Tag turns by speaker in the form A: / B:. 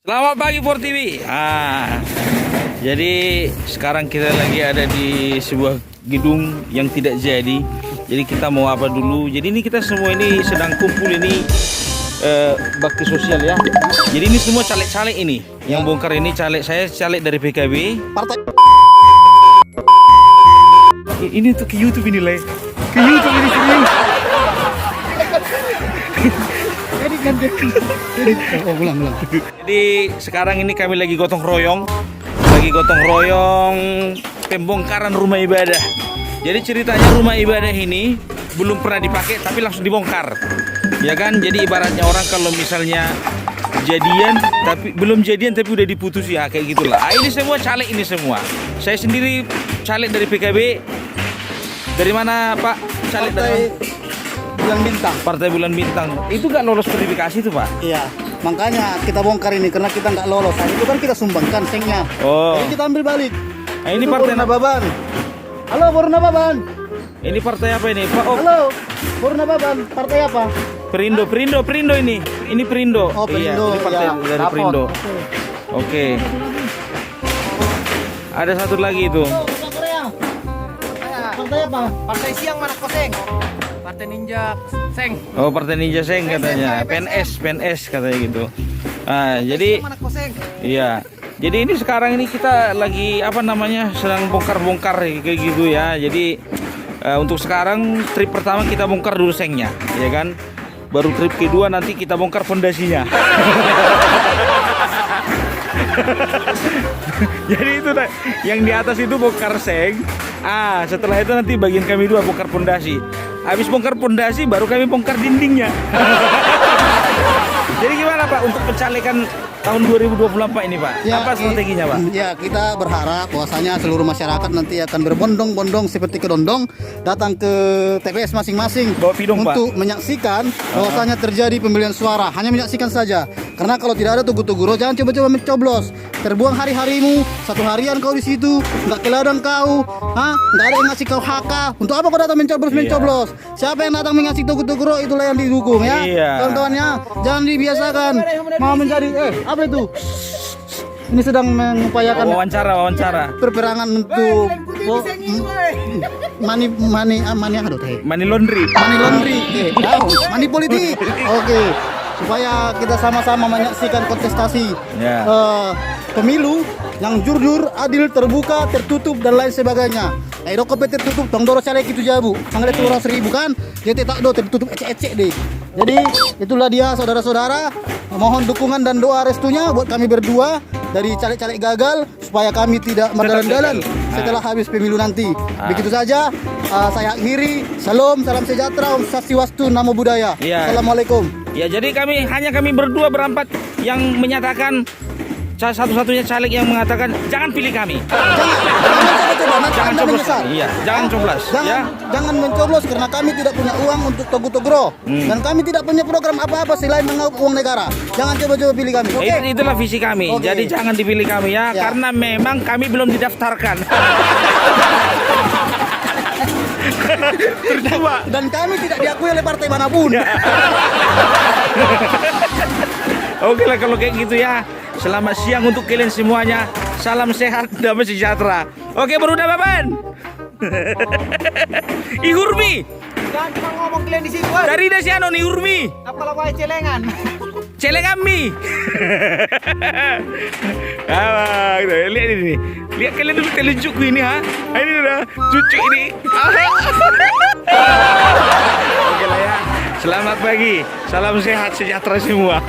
A: Selamat pagi For TV. Jadi sekarang kita lagi ada di sebuah gedung yang tidak jadi. Jadi kita mau apa dulu? Jadi ini kita semua ini sedang kumpul ini bakti sosial ya. Jadi ini semua caleg-caleg ini. Yang bongkar ini caleg, saya caleg dari PKB.
B: Partai.
A: Ini tuh ke YouTube ini lah. Ke YouTube ini serius.
B: Ulang.
A: Jadi sekarang ini kami lagi gotong royong, pembongkaran rumah ibadah. Jadi ceritanya rumah ibadah ini belum pernah dipakai tapi langsung dibongkar, ya kan? Jadi ibaratnya orang kalau misalnya jadian tapi belum jadian tapi udah diputus ya kayak gitulah. Ini semua caleg ini semua. Saya sendiri caleg dari PKB. Dari mana Pak? Caleg dari
B: Bulan Bintang.
A: Partai Bulan Bintang. Itu gak lolos verifikasi tuh Pak?
B: Iya, makanya kita bongkar ini karena kita nggak lolos. Nah, itu kan kita sumbangkan sengnya.
A: Oh.
B: Jadi kita ambil balik.
A: Nah, ini
B: Itu
A: partai
B: Borna Baban. Halo Borna Baban.
A: Ini partai apa ini Pak? Oh,
B: Halo Borna Baban. Partai apa?
A: Perindo ini. Ini Perindo.
B: Oh, Perindo,
A: Iya, ini partai
B: ya.
A: dari
B: Rapot.
A: Perindo. Oke. Ada satu lagi itu.
B: Partai apa?
C: Partai siang mana koseng? Partai ninja seng.
A: Oh, Partai Ninja Seng katanya. PNS katanya gitu. Jadi
C: Mana koseng?
A: iya. Jadi ini sekarang ini kita lagi apa namanya sedang bongkar-bongkar kayak gitu ya. Jadi untuk sekarang trip pertama kita bongkar dulu sengnya, ya kan? Baru trip kedua nanti kita bongkar fondasinya. Jadi itu yang di atas itu bongkar seng. Setelah itu nanti bagian kami dua bongkar fondasi. Habis bongkar fondasi baru kami bongkar dindingnya. Jadi gimana Pak untuk pencalekan tahun 2024 ini Pak? Apa strateginya Pak?
B: Ya, kita berharap bahwasanya seluruh masyarakat nanti akan berbondong-bondong seperti kedondong datang ke TPS masing-masing
A: Bawa pidong, Pak.
B: untuk menyaksikan bahwasanya terjadi pembelian suara. Hanya menyaksikan saja. Karena kalau tidak ada tugu-tugu jangan coba-coba mencoblos. Terbuang hari-harimu, satu harian kau di situ, nggak ke ladang kau, nggak ada yang ngasih kau HK. Untuk apa kau datang mencoblos? Siapa yang datang mengasih tugu-tugu itulah yang didukung ya.
A: Iya.
B: Kawan-kawannya, jangan dibiasakan mau menjadi apa itu? Ini sedang mengupayakan
A: Wawancara.
B: perperangan untuk money
A: Money laundry.
B: money politik. Oke. Supaya kita sama-sama menyaksikan kontestasi
A: Ya.
B: pemilu yang jujur, adil, terbuka, tertutup dan lain sebagainya. Kopi tertutup, tong doro caleg itu jabu. Sangat itu orang 1000 kan? Dia tak do tertutup ecek-ecek deh. Jadi itulah dia saudara-saudara. Mohon dukungan dan doa restunya buat kami berdua dari caleg-caleg gagal supaya kami tidak berdalan-dalan setelah habis pemilu nanti. Begitu saja. Saya akhiri. Salam sejahtera, Om Swastiastu, Namo Buddhaya.
A: Iya.
B: Assalamualaikum.
A: Ya jadi kami berdua berempat yang menyatakan satu-satunya caleg yang mengatakan jangan pilih kami. Jangan coblos. Iya, jangan coblos.
B: Jangan mencoblos karena kami tidak punya uang untuk togu-togro dan kami tidak punya program apa-apa selain mengaup uang negara. Jangan coba-coba pilih kami. Oke?
A: Itulah visi kami.
B: Oke.
A: Jadi jangan dipilih kami ya, karena memang kami belum didaftarkan.
B: Dan kami tidak diakui oleh partai manapun.
A: Oke lah kalau kayak gitu ya. Selamat siang untuk kalian semuanya. Salam sehat, damai sejahtera. Oke, Bro Baban. Ihurmi.
C: Jangan cuma ngomong kalian di situ.
A: Dari dasiano ni Ihurmi.
C: Apa lawan celengan?
A: Celengami. Lihat ini. Lihat kalian dulu telunjukku ini ha. Ini dah cucu ini. Oke lah ya. Selamat pagi. Salam sehat sejahtera semua.